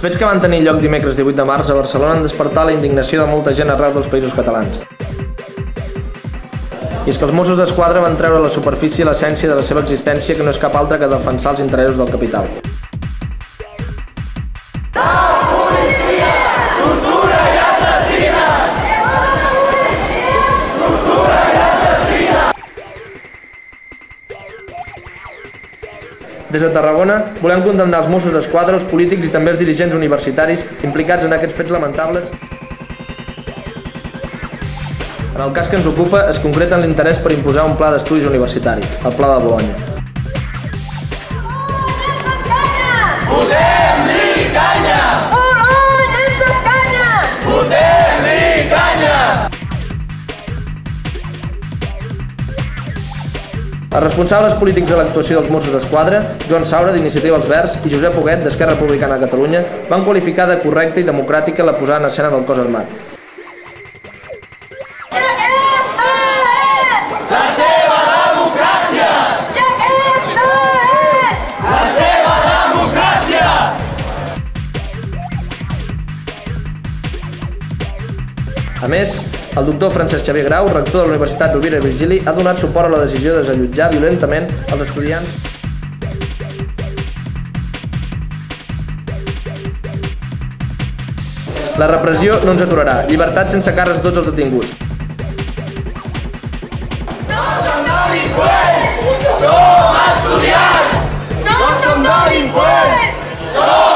fets que van tenir lloc dimecres 18 de març a Barcelona han despertat la indignació de molta gent arreu dels països catalans. I és que els Mossos d'Esquadra van treure a la superfície l'essència de la seva existència, que no és cap altra que defensar els interessos del capital. Des de Tarragona volem condemnar els Mossos d'Esquadra, els polítics i també els dirigents universitaris implicats en aquests fets lamentables. En el cas que ens ocupa es concreta en l'interès per imposar un pla d'estudis universitari, el Pla de Bolonya. Fotem-li canya! Fotem-li canya! Els responsables polítics de l'actuació dels Mossos d'Esquadra, Joan Saura, d'Iniciativa Els Verds, i Josep Huguet, d'Esquerra Republicana de Catalunya, van qualificar de correcta i democràtica la posada en escena del cos armat. La seva democràcia! La seva democràcia! A més, el doctor Francesc Xavier Grau, rector de la Universitat Rovira i Virgili, ha donat suport a la decisió de desallotjar violentament els estudiants. La repressió no ens aturarà. Llibertat sense càrrecs a tots els detinguts. No som delinqüents! Som estudiants! No som delinqüents! Som